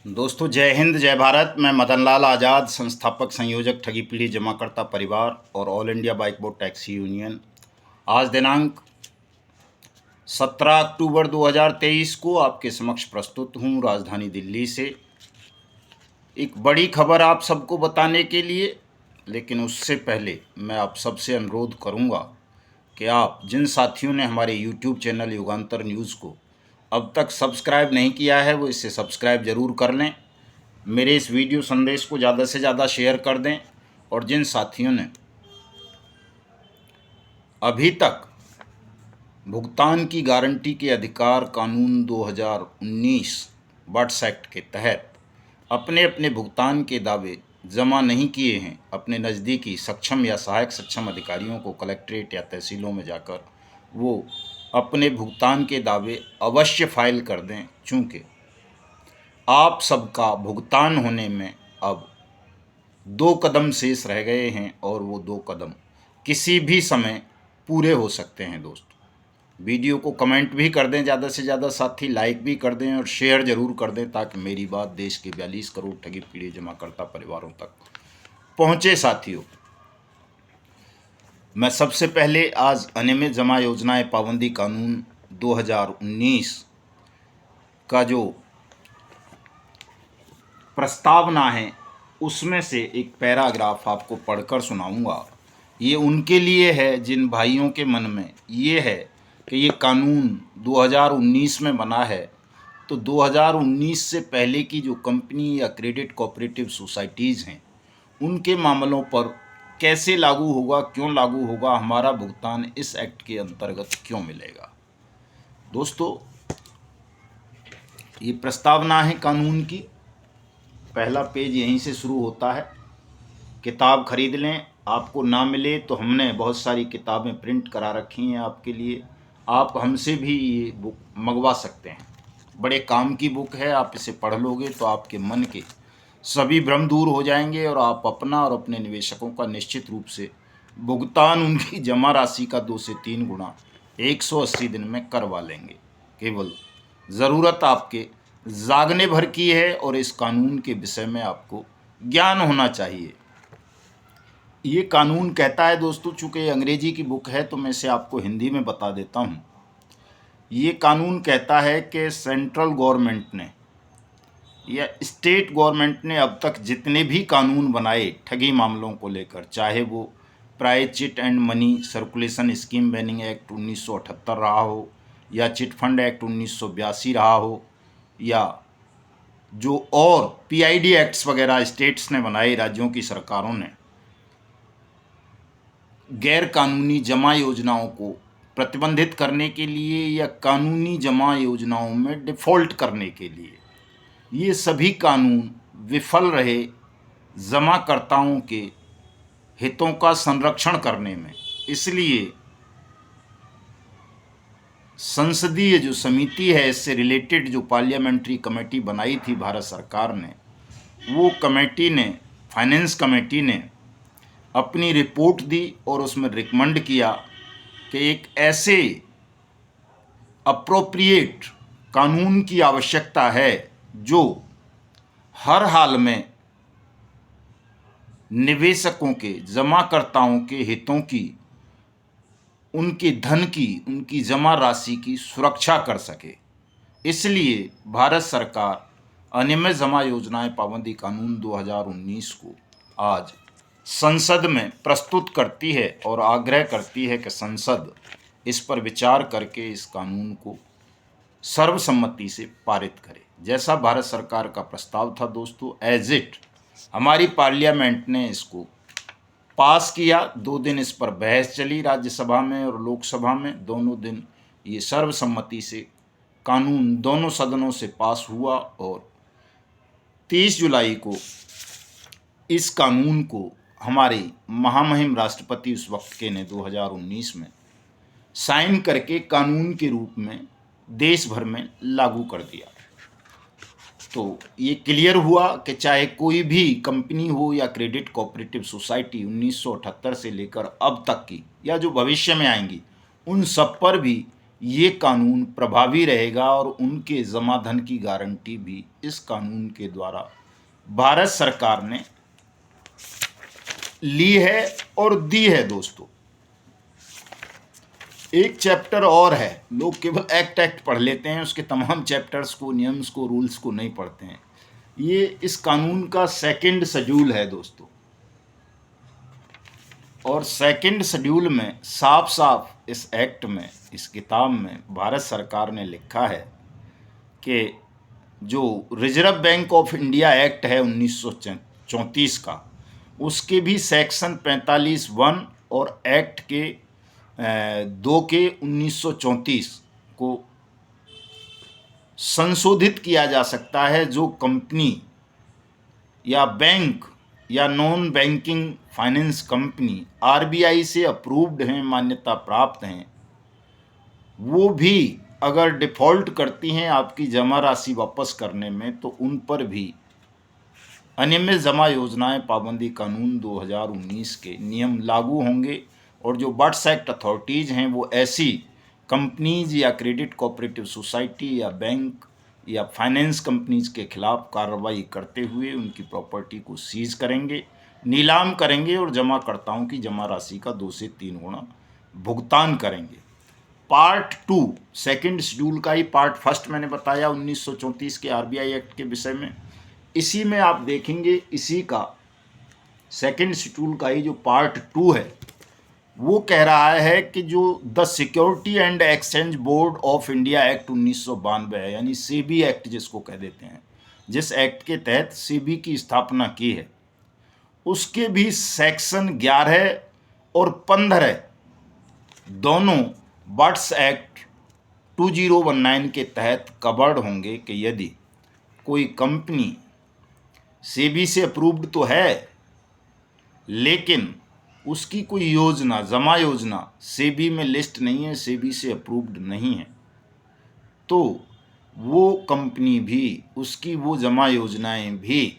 दोस्तों, जय हिंद जय भारत। मैं मदन लाल आज़ाद, संस्थापक संयोजक ठगी पीढ़ी जमाकर्ता परिवार और all India bike board taxi union. आज दिनांक 17 अक्टूबर 2023 को आपके समक्ष प्रस्तुत हूँ राजधानी दिल्ली से एक बड़ी खबर आप सबको बताने के लिए। लेकिन उससे पहले मैं आप सबसे अनुरोध करूँगा कि आप जिन साथियों ने हमारे YouTube चैनल युगांतर न्यूज़ को अब तक सब्सक्राइब नहीं किया है वो इसे सब्सक्राइब ज़रूर कर लें। मेरे इस वीडियो संदेश को ज़्यादा से ज़्यादा शेयर कर दें। और जिन साथियों ने अभी तक भुगतान की गारंटी के अधिकार कानून 2019 बट्स एक्ट के तहत अपने अपने भुगतान के दावे जमा नहीं किए हैं, अपने नज़दीकी सक्षम या सहायक सक्षम अधिकारियों को कलेक्ट्रेट या तहसीलों में जाकर वो अपने भुगतान के दावे अवश्य फाइल कर दें, चूँकि आप सबका भुगतान होने में अब 2 कदम शेष रह गए हैं और वो 2 कदम किसी भी समय पूरे हो सकते हैं। दोस्तों, वीडियो को कमेंट भी कर दें, ज़्यादा से ज़्यादा साथी लाइक भी कर दें और शेयर ज़रूर कर दें ताकि मेरी बात देश के 42 करोड़ ठगी पीढ़ी जमाकर्ता परिवारों तक पहुँचे। साथियों, मैं सबसे पहले आज अनियमित जमा योजनाएं पाबंदी कानून 2019 का जो प्रस्तावना है उसमें से एक पैराग्राफ आपको पढ़कर सुनाऊंगा। ये उनके लिए है जिन भाइयों के मन में ये है कि ये कानून 2019 में बना है, तो 2019 से पहले की जो कंपनी या क्रेडिट कोऑपरेटिव सोसाइटीज़ हैं उनके मामलों पर कैसे लागू होगा, क्यों लागू होगा, हमारा भुगतान इस एक्ट के अंतर्गत क्यों मिलेगा। दोस्तों, ये प्रस्तावना है कानून की। पहला पेज यहीं से शुरू होता है। किताब खरीद लें, आपको ना मिले तो हमने बहुत सारी किताबें प्रिंट करा रखी हैं आपके लिए। आप हमसे भी ये बुक मंगवा सकते हैं। बड़े काम की बुक है, आप इसे पढ़ लोगे तो आपके मन के सभी भ्रम दूर हो जाएंगे और आप अपना और अपने निवेशकों का निश्चित रूप से भुगतान उनकी जमा राशि का 2 से 3 गुना 180 दिन में करवा लेंगे। केवल ज़रूरत आपके जागने भर की है और इस कानून के विषय में आपको ज्ञान होना चाहिए। ये कानून कहता है दोस्तों, चूँकि अंग्रेजी की बुक है तो मैं इसे आपको हिंदी में बता देता हूँ। ये कानून कहता है कि सेंट्रल गवर्नमेंट ने या स्टेट गवर्नमेंट ने अब तक जितने भी कानून बनाए ठगी मामलों को लेकर, चाहे वो prize chit and money circulation scheme banning act 1978 रहा हो या चिट फंड एक्ट 1982 रहा हो या जो और पीआईडी एक्ट्स वगैरह स्टेट्स ने बनाए, राज्यों की सरकारों ने गैर कानूनी जमा योजनाओं को प्रतिबंधित करने के लिए या कानूनी जमा योजनाओं में डिफ़ॉल्ट करने के लिए, ये सभी कानून विफल रहे जमाकर्ताओं के हितों का संरक्षण करने में। इसलिए संसदीय जो समिति है, इससे रिलेटेड जो पार्लियामेंट्री कमेटी बनाई थी भारत सरकार ने, वो कमेटी ने, फाइनेंस कमेटी ने अपनी रिपोर्ट दी और उसमें रिकमेंड किया कि एक ऐसे अप्रोप्रिएट कानून की आवश्यकता है जो हर हाल में निवेशकों के, जमाकर्ताओं के हितों की, उनके धन की, उनकी जमा राशि की सुरक्षा कर सके। इसलिए भारत सरकार अनियमित जमा योजनाएं पाबंदी कानून 2019 को आज संसद में प्रस्तुत करती है और आग्रह करती है कि संसद इस पर विचार करके इस कानून को सर्वसम्मति से पारित करे। जैसा भारत सरकार का प्रस्ताव था दोस्तों, एज इट हमारी पार्लियामेंट ने इसको पास किया। 2 दिन इस पर बहस चली राज्यसभा में और लोकसभा में, दोनों दिन ये सर्वसम्मति से कानून दोनों सदनों से पास हुआ और 30 जुलाई को इस कानून को हमारे महामहिम राष्ट्रपति उस वक्त के ने 2019 में साइन करके कानून के रूप में देश भर में लागू कर दिया। तो ये क्लियर हुआ कि चाहे कोई भी कंपनी हो या क्रेडिट कोऑपरेटिव सोसाइटी 1978 से लेकर अब तक की या जो भविष्य में आएंगी, उन सब पर भी ये कानून प्रभावी रहेगा और उनके जमाधन की गारंटी भी इस कानून के द्वारा भारत सरकार ने ली है और दी है। दोस्तों, एक चैप्टर और है, लोग केवल एक्ट पढ़ लेते हैं, उसके तमाम चैप्टर्स को, नियम्स को, रूल्स को नहीं पढ़ते हैं। ये इस कानून का सेकंड शेड्यूल है दोस्तों, और सेकंड शेड्यूल में साफ साफ इस एक्ट में, इस किताब में भारत सरकार ने लिखा है कि जो reserve bank of India act है 1934 का, उसके भी सेक्शन 45(1) और एक्ट के 2 के 1934 को संशोधित किया जा सकता है। जो कंपनी या बैंक या non banking finance company RBI से अप्रूव्ड हैं, मान्यता प्राप्त हैं, वो भी अगर डिफ़ॉल्ट करती हैं आपकी जमा राशि वापस करने में, तो उन पर भी अनियमित जमा योजनाएं पाबंदी कानून 2019 के नियम लागू होंगे। और जो बट्स एक्ट अथॉरिटीज़ हैं वो ऐसी कंपनीज या क्रेडिट कोऑपरेटिव सोसाइटी या बैंक या फाइनेंस कंपनीज के खिलाफ कार्रवाई करते हुए उनकी प्रॉपर्टी को सीज करेंगे, नीलाम करेंगे और जमाकर्ताओं की जमा राशि का 2 से 3 गुना भुगतान करेंगे। पार्ट 2 सेकंड शेड्यूल का ही पार्ट फर्स्ट मैंने बताया 1934 के आरबीआई एक्ट के विषय में। इसी में आप देखेंगे, इसी का सेकंड शेड्यूल का ही जो पार्ट 2 है वो कह रहा है कि जो the security and exchange board of India act 1992 है, यानी सेबी एक्ट जिसको कह देते हैं, जिस एक्ट के तहत सेबी की स्थापना की है, उसके भी सेक्शन 11 और 15 दोनों बट्स एक्ट 2019 के तहत कवर्ड होंगे कि यदि कोई कंपनी सेबी से अप्रूव्ड तो है, लेकिन उसकी कोई योजना, जमा योजना सेबी में लिस्ट नहीं है, सेबी से अप्रूव्ड नहीं है, तो वो कंपनी भी, उसकी वो जमा योजनाएं भी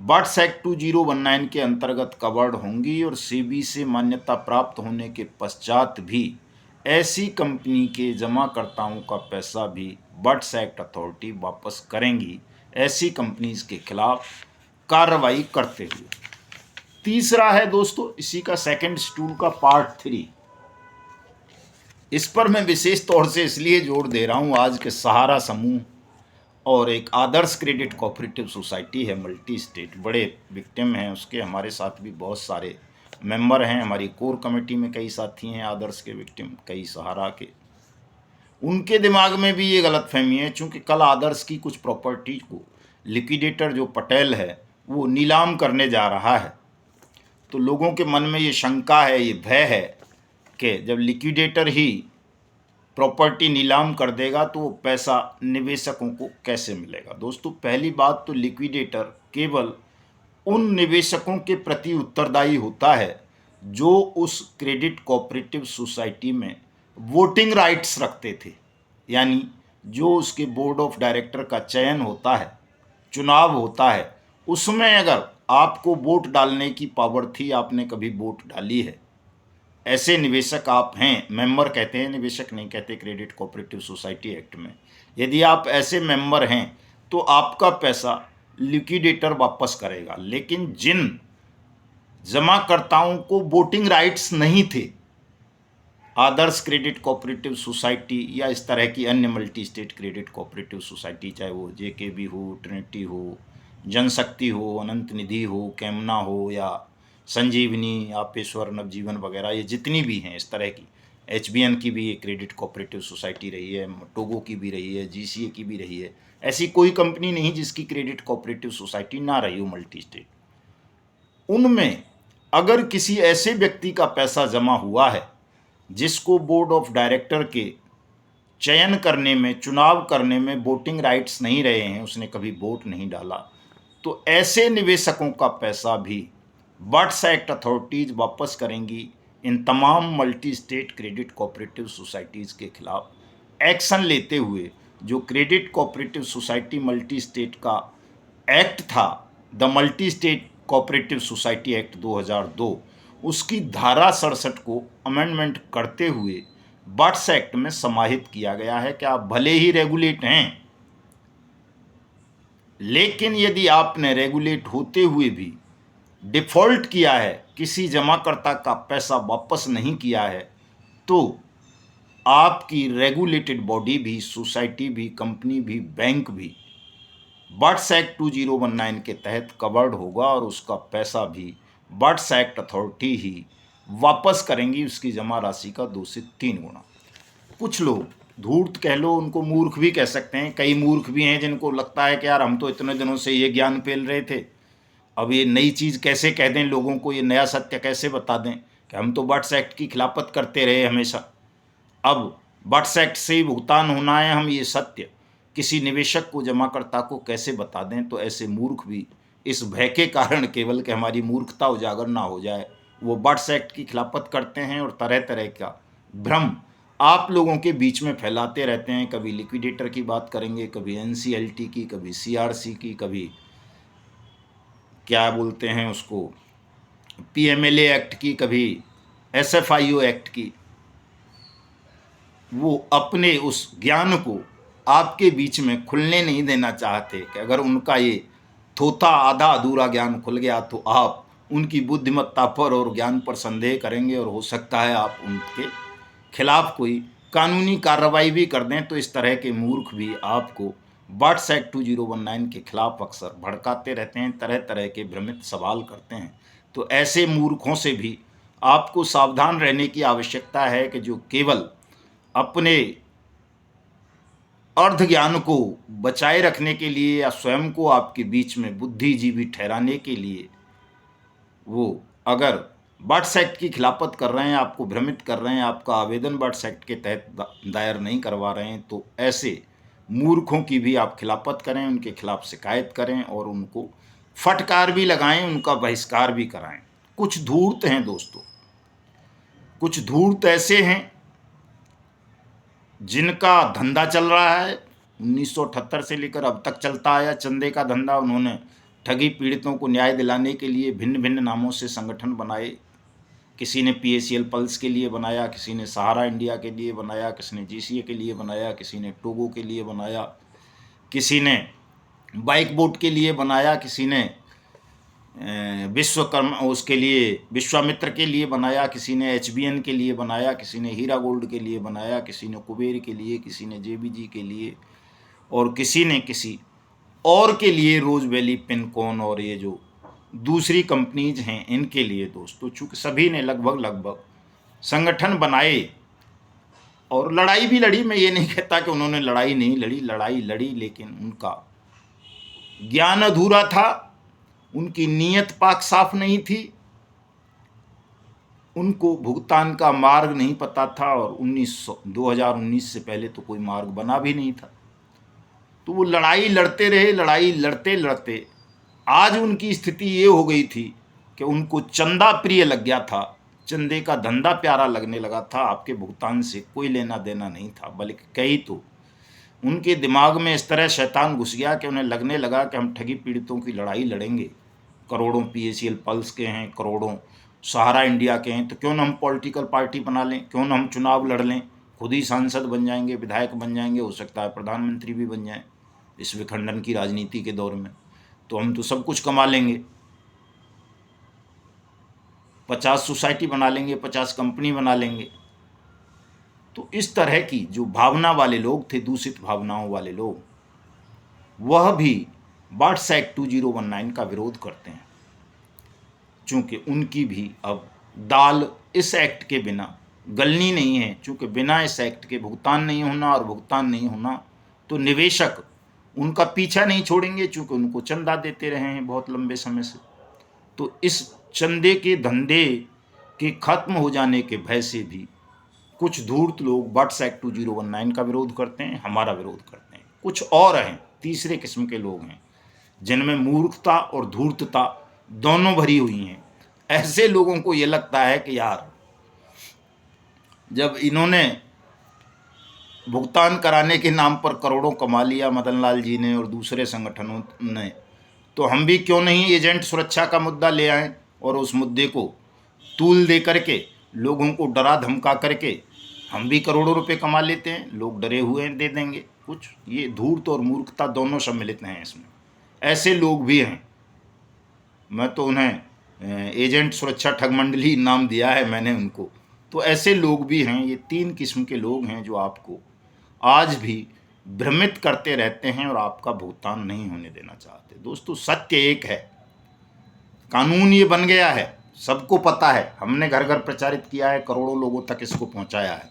बट्स एक्ट 2019 के अंतर्गत कवर्ड होंगी। और सेबी से मान्यता प्राप्त होने के पश्चात भी ऐसी कंपनी के जमाकर्ताओं का पैसा भी बट्स एक्ट अथॉरिटी वापस करेंगी, ऐसी कंपनीज के खिलाफ कार्रवाई करते हुए। तीसरा है दोस्तों इसी का सेकंड शेड्यूल का पार्ट 3। इस पर मैं विशेष तौर से इसलिए जोर दे रहा हूँ, आज के सहारा समूह और एक आदर्श क्रेडिट कोऑपरेटिव सोसाइटी है मल्टी स्टेट, बड़े विक्टिम हैं उसके, हमारे साथ भी बहुत सारे मेंबर हैं, हमारी कोर कमेटी में कई साथी हैं आदर्श के विक्टिम, कई सहारा के। उनके दिमाग में भी ये गलतफहमी है, चूँकि कल आदर्श की कुछ प्रॉपर्टी को लिक्विडेटर जो पटेल है वो नीलाम करने जा रहा है, तो लोगों के मन में ये शंका है, ये भय है कि जब लिक्विडेटर ही प्रॉपर्टी नीलाम कर देगा तो वो पैसा निवेशकों को कैसे मिलेगा। दोस्तों, पहली बात तो लिक्विडेटर केवल उन निवेशकों के प्रति उत्तरदायी होता है जो उस क्रेडिट कोऑपरेटिव सोसाइटी में वोटिंग राइट्स रखते थे, यानी जो उसके बोर्ड ऑफ डायरेक्टर का चयन होता है, चुनाव होता है, उसमें अगर आपको वोट डालने की पावर थी, आपने कभी वोट डाली है, ऐसे निवेशक आप हैं, मेंबर कहते हैं, निवेशक नहीं कहते क्रेडिट कोऑपरेटिव सोसाइटी एक्ट में। यदि आप ऐसे मेंबर हैं तो आपका पैसा लिक्विडेटर वापस करेगा। लेकिन जिन जमाकर्ताओं को वोटिंग राइट्स नहीं थे, आदर्श क्रेडिट कोऑपरेटिव सोसाइटी या इस तरह की अन्य multi state credit cooperative society, चाहे वो जेकेबी हो, ट्रिनिटी हो, जनशक्ति हो, अनंत निधि हो, कैमना हो या संजीवनी, आपेश्वर, नवजीवन वगैरह, ये जितनी भी हैं इस तरह की, एचबीएन की भी एक क्रेडिट कोऑपरेटिव सोसाइटी रही है, टोगो की भी रही है, जीसीए की भी रही है, ऐसी कोई कंपनी नहीं जिसकी क्रेडिट कोऑपरेटिव सोसाइटी ना रही हो मल्टी स्टेट। उनमें अगर किसी ऐसे व्यक्ति का पैसा जमा हुआ है जिसको बोर्ड ऑफ डायरेक्टर के चयन करने में, चुनाव करने में वोटिंग राइट्स नहीं रहे हैं, उसने कभी वोट नहीं डाला, तो ऐसे निवेशकों का पैसा भी बट्स एक्ट अथॉरिटीज़ वापस करेंगी। इन तमाम multi state credit cooperative societies के खिलाफ एक्शन लेते हुए जो credit cooperative society multi state का एक्ट था, the multi state cooperative society act 2002, उसकी धारा 67 को अमेंडमेंट करते हुए बट्स एक्ट में समाहित किया गया है कि आप भले ही रेगुलेट हैं, लेकिन यदि आपने रेगुलेट होते हुए भी डिफ़ॉल्ट किया है, किसी जमाकर्ता का पैसा वापस नहीं किया है, तो आपकी रेगुलेटेड बॉडी भी, सोसाइटी भी, कंपनी भी, बैंक भी बट्स एक्ट 2019 के तहत कवर्ड होगा और उसका पैसा भी बट्स एक्ट अथॉरिटी ही वापस करेंगी, उसकी जमा राशि का 2 से 3 गुना। कुछ लोग धूर्त कह लो, उनको मूर्ख भी कह सकते हैं। कई मूर्ख भी हैं जिनको लगता है कि यार हम तो इतने दिनों से ये ज्ञान पेल रहे थे, अब ये नई चीज़ कैसे कह दें लोगों को, ये नया सत्य कैसे बता दें कि हम तो बट्स एक्ट की खिलाफत करते रहे हमेशा, अब बट्स एक्ट से ही भुगतान होना है, हम ये सत्य किसी निवेशक को, जमाकर्ता को कैसे बता दें। तो ऐसे मूर्ख भी इस भय के कारण, केवल कि हमारी मूर्खता उजागर ना हो जाए, वो बट्स एक्ट की खिलाफत करते हैं और तरह तरह का भ्रम आप लोगों के बीच में फैलाते रहते हैं। कभी लिक्विडेटर की बात करेंगे, कभी एनसीएलटी की, कभी सीआरसी की, कभी क्या बोलते हैं उसको पीएमएलए एक्ट की, कभी एसएफआईओ एक्ट की। वो अपने उस ज्ञान को आपके बीच में खुलने नहीं देना चाहते कि अगर उनका ये थोथा आधा अधूरा ज्ञान खुल गया तो आप उनकी बुद्धिमत्ता पर और ज्ञान पर संदेह करेंगे और हो सकता है आप उनके खिलाफ कोई कानूनी कार्रवाई भी कर दें। तो इस तरह के मूर्ख भी आपको बट्स एक्ट 2019 के खिलाफ अक्सर भड़काते रहते हैं, तरह तरह के भ्रमित सवाल करते हैं। तो ऐसे मूर्खों से भी आपको सावधान रहने की आवश्यकता है कि जो केवल अपने अर्ध ज्ञान को बचाए रखने के लिए या स्वयं को आपके बीच में बुद्धिजीवी ठहराने के लिए वो अगर बट्स एक्ट की खिलाफत कर रहे हैं, आपको भ्रमित कर रहे हैं, आपका आवेदन बट्स एक्ट के तहत दायर नहीं करवा रहे हैं, तो ऐसे मूर्खों की भी आप खिलाफत करें, उनके खिलाफ शिकायत करें और उनको फटकार भी लगाएं, उनका बहिष्कार भी कराएं। कुछ धूर्त हैं दोस्तों, कुछ धूर्त ऐसे हैं जिनका धंधा चल रहा है 1978 से लेकर अब तक चलता आया चंदे का धंधा। उन्होंने ठगी पीड़ितों को न्याय दिलाने के लिए भिन्न भिन्न नामों से संगठन बनाए। किसी ने पीएसीएल पल्स के लिए बनाया, किसी ने सहारा इंडिया के लिए बनाया, किसी ने जीसीए के लिए बनाया, किसी ने टोगो के लिए बनाया, किसी ने बाइक बोट के लिए बनाया, किसी ने विश्वकर्मा उसके लिए विश्वामित्र के लिए बनाया, किसी ने एचबीएन के लिए बनाया, किसी ने हीरा गोल्ड के लिए बनाया, किसी ने कुबेर के लिए, किसी ने जेबीजी के लिए और किसी ने किसी और के लिए, रोज वैली, पिनकॉन और ये जो दूसरी कंपनीज हैं इनके लिए। दोस्तों चूँकि सभी ने लगभग संगठन बनाए और लड़ाई भी लड़ी, मैं ये नहीं कहता कि उन्होंने लड़ाई नहीं लड़ी, लड़ाई लड़ी, लेकिन उनका ज्ञान अधूरा था, उनकी नीयत पाक साफ नहीं थी, उनको भुगतान का मार्ग नहीं पता था और 2019 से पहले तो कोई मार्ग बना भी नहीं था। तो वो लड़ाई लड़ते रहे, लड़ाई लड़ते लड़ते आज उनकी स्थिति ये हो गई थी कि उनको चंदा प्रिय लग गया था, चंदे का धंधा प्यारा लगने लगा था। आपके भुगतान से कोई लेना देना नहीं था, बल्कि कई तो उनके दिमाग में इस तरह शैतान घुस गया कि उन्हें लगने लगा कि हम ठगी पीड़ितों की लड़ाई लड़ेंगे। करोड़ों पीएसीएल पल्स के हैं, करोड़ों सहारा इंडिया के हैं, तो क्यों ना हम पॉलिटिकल पार्टी बना लें, क्यों ना हम चुनाव लड़ लें, खुद ही सांसद बन जाएंगे, विधायक बन जाएंगे, हो सकता है प्रधानमंत्री भी बन जाएं इस विखंडन की राजनीति के दौर में, तो हम तो सब कुछ कमा लेंगे, 50 सोसाइटी बना लेंगे, 50 कंपनी बना लेंगे। तो इस तरह की जो भावना वाले लोग थे, दूषित भावनाओं वाले लोग, वह भी बट्स एक्ट 2019 का विरोध करते हैं, चूँकि उनकी भी अब दाल इस एक्ट के बिना गलनी नहीं है। चूँकि बिना इस एक्ट के भुगतान नहीं होना, और भुगतान नहीं होना तो निवेशक उनका पीछा नहीं छोड़ेंगे, चूँकि उनको चंदा देते रहे हैं बहुत लंबे समय से। तो इस चंदे के धंधे के खत्म हो जाने के भय से भी कुछ धूर्त लोग बट्स एक्ट 2019 का विरोध करते हैं, हमारा विरोध करते हैं। कुछ और हैं, तीसरे किस्म के लोग हैं जिनमें मूर्खता और धूर्तता दोनों भरी हुई हैं। ऐसे लोगों को ये लगता है कि यार जब इन्होंने भुगतान कराने के नाम पर करोड़ों कमा लिया मदन लाल जी ने और दूसरे संगठनों ने, तो हम भी क्यों नहीं एजेंट सुरक्षा का मुद्दा ले आएं और उस मुद्दे को तूल दे करके लोगों को डरा धमका करके हम भी करोड़ों रुपए कमा लेते हैं, लोग डरे हुए हैं दे देंगे कुछ। ये धूर्त और मूर्खता दोनों सम्मिलित हैं इसमें। ऐसे लोग भी हैं, मैं तो उन्हें एजेंट सुरक्षा ठग मंडली नाम दिया है मैंने उनको। तो ऐसे लोग भी हैं, ये 3 किस्म के लोग हैं जो आपको आज भी भ्रमित करते रहते हैं और आपका भुगतान नहीं होने देना चाहते। दोस्तों सत्य एक है, कानून ये बन गया है, सबको पता है, हमने घर घर प्रचारित किया है, करोड़ों लोगों तक इसको पहुंचाया है।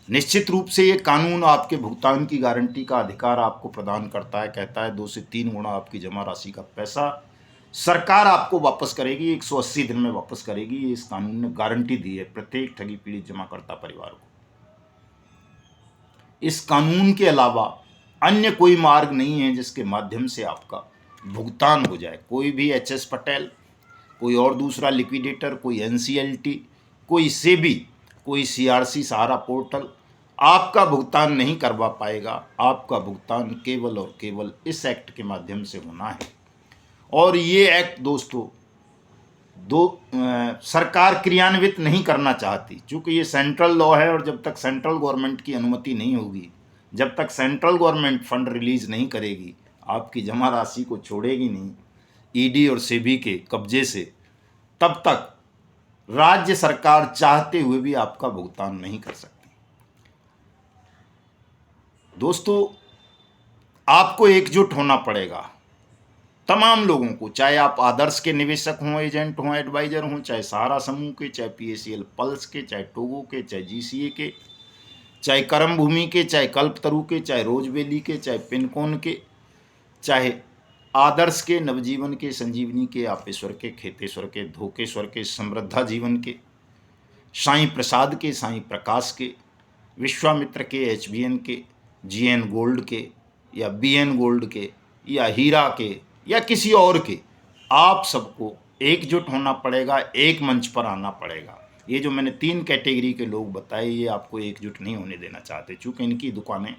निश्चित रूप से ये कानून आपके भुगतान की गारंटी का अधिकार आपको प्रदान करता है, कहता है 2 से 3 गुना आपकी जमा राशि का पैसा सरकार आपको वापस करेगी, 180 दिन में वापस करेगी। ये इस कानून ने गारंटी दी है प्रत्येक ठगी पीड़ित जमाकर्ता परिवार को। इस कानून के अलावा अन्य कोई मार्ग नहीं है जिसके माध्यम से आपका भुगतान हो जाए। कोई भी एचएस पटेल, कोई और दूसरा लिक्विडेटर, कोई एनसीएलटी, कोई सेबी, कोई सीआरसी सहारा पोर्टल आपका भुगतान नहीं करवा पाएगा। आपका भुगतान केवल और केवल इस एक्ट के माध्यम से होना है। और ये एक्ट दोस्तों सरकार क्रियान्वित नहीं करना चाहती, क्योंकि ये सेंट्रल लॉ है और जब तक सेंट्रल गवर्नमेंट की अनुमति नहीं होगी, जब तक सेंट्रल गवर्नमेंट फंड रिलीज नहीं करेगी, आपकी जमा राशि को छोड़ेगी नहीं ईडी और सेबी के कब्जे से, तब तक राज्य सरकार चाहते हुए भी आपका भुगतान नहीं कर सकती। दोस्तों आपको एकजुट होना पड़ेगा, तमाम लोगों को, चाहे आप आदर्श के निवेशक हों, एजेंट हों, एडवाइजर हों, चाहे सहारा समूह के, चाहे पीएसीएल पल्स के, चाहे टोगो के, चाहे जीसीए के, चाहे कर्म भूमि के, चाहे कल्पतरु के, चाहे रोजवेली के, चाहे पिनकोन के, चाहे आदर्श के, नवजीवन के, संजीवनी के, आपेश्वर के, खेतेश्वर के, धोकेश्वर के, समृद्धा जीवन के, साईं प्रसाद के, साईं प्रकाश के, विश्वामित्र के, एचबीएन के, जीएन गोल्ड के, या बीएन गोल्ड के, या हीरा के, या किसी और के, आप सबको एकजुट होना पड़ेगा, एक मंच पर आना पड़ेगा। ये जो मैंने 3 कैटेगरी के लोग बताए, ये आपको एकजुट नहीं होने देना चाहते, चूँकि इनकी दुकानें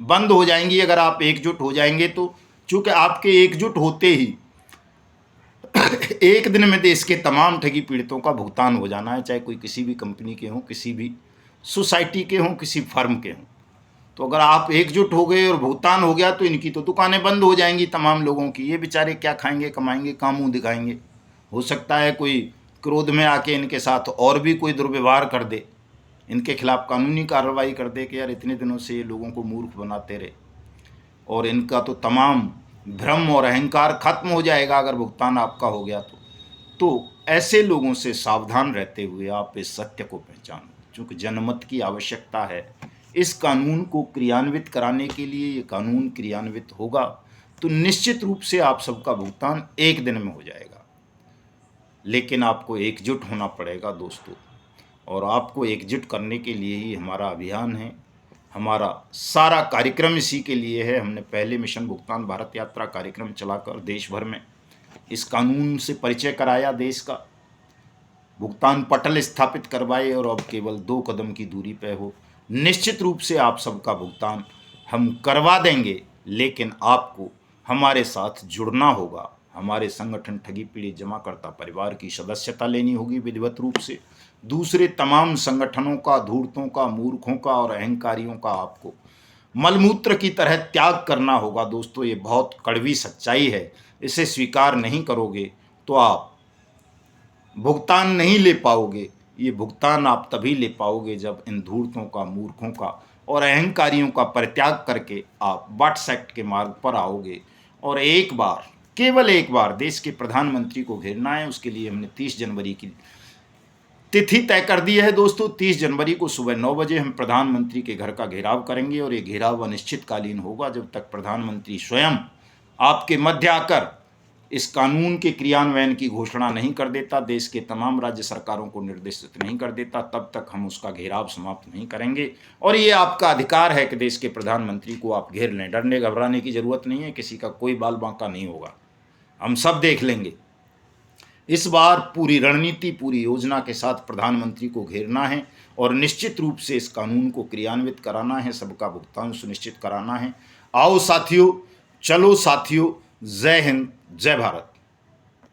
बंद हो जाएंगी अगर आप एकजुट हो जाएंगे तो। चूँकि आपके एकजुट होते ही एक दिन में देश के तमाम ठगी पीड़ितों का भुगतान हो जाना है, चाहे कोई किसी भी कंपनी के हों, किसी भी सोसाइटी के हों, किसी फर्म के हों। तो अगर आप एकजुट हो गए और भुगतान हो गया तो इनकी तो दुकानें बंद हो जाएंगी तमाम लोगों की। ये बेचारे क्या खाएंगे, कमाएंगे, कहाँ मुँह दिखाएंगे। हो सकता है कोई क्रोध में आके इनके साथ और भी कोई दुर्व्यवहार कर दे, इनके खिलाफ कानूनी कार्रवाई कर दे कि यार इतने दिनों से ये लोगों को मूर्ख बनाते रहे, और इनका तो तमाम भ्रम और अहंकार खत्म हो जाएगा अगर भुगतान आपका हो गया तो ऐसे लोगों से सावधान रहते हुए आप इस सत्य को पहचानो, क्योंकि जनमत की आवश्यकता है। इस कानून को क्रियान्वित कराने के लिए, ये कानून क्रियान्वित होगा तो निश्चित रूप से आप सबका भुगतान एक दिन में हो जाएगा। लेकिन आपको एकजुट होना पड़ेगा दोस्तों, और आपको एकजुट करने के लिए ही हमारा अभियान है, हमारा सारा कार्यक्रम इसी के लिए है। हमने पहले मिशन भुगतान भारत यात्रा कार्यक्रम चलाकर देश भर में इस कानून से परिचय कराया, देश का भुगतान पटल स्थापित करवाए, और अब केवल 2 कदम की दूरी पे हो। निश्चित रूप से आप सबका भुगतान हम करवा देंगे, लेकिन आपको हमारे साथ जुड़ना होगा। हमारे संगठन ठगी पीड़ित जमाकर्ता परिवार की सदस्यता लेनी होगी विधिवत रूप से। दूसरे तमाम संगठनों का, धूर्तों का, मूर्खों का और अहंकारियों का आपको मलमूत्र की तरह त्याग करना होगा। दोस्तों ये बहुत कड़वी सच्चाई है, इसे स्वीकार नहीं करोगे तो आप भुगतान नहीं ले पाओगे। ये भुगतान आप तभी ले पाओगे जब इन धूर्तों का, मूर्खों का और अहंकारियों का परित्याग करके आप बट्स एक्ट के मार्ग पर आओगे और एक बार, केवल एक बार देश के प्रधानमंत्री को घेरना है। उसके लिए हमने 30 जनवरी की तिथि तय कर दी है दोस्तों। 30 जनवरी को सुबह 9 बजे हम प्रधानमंत्री के घर का घेराव करेंगे, और ये घेराव अनिश्चितकालीन होगा जब तक प्रधानमंत्री स्वयं आपके मध्य आकर इस कानून के क्रियान्वयन की घोषणा नहीं कर देता, देश के तमाम राज्य सरकारों को निर्देशित नहीं कर देता, तब तक हम उसका घेराव समाप्त नहीं करेंगे। और ये आपका अधिकार है कि देश के प्रधानमंत्री को आप घेर लें। डरने घबराने की जरूरत नहीं है, किसी का कोई बाल बांका नहीं होगा, हम सब देख लेंगे। इस बार पूरी रणनीति, पूरी योजना के साथ प्रधानमंत्री को घेरना है और निश्चित रूप से इस कानून को क्रियान्वित कराना है, सबका भुगतान सुनिश्चित कराना है। आओ साथियों, चलो साथियों, जय हिंद, जय भारत।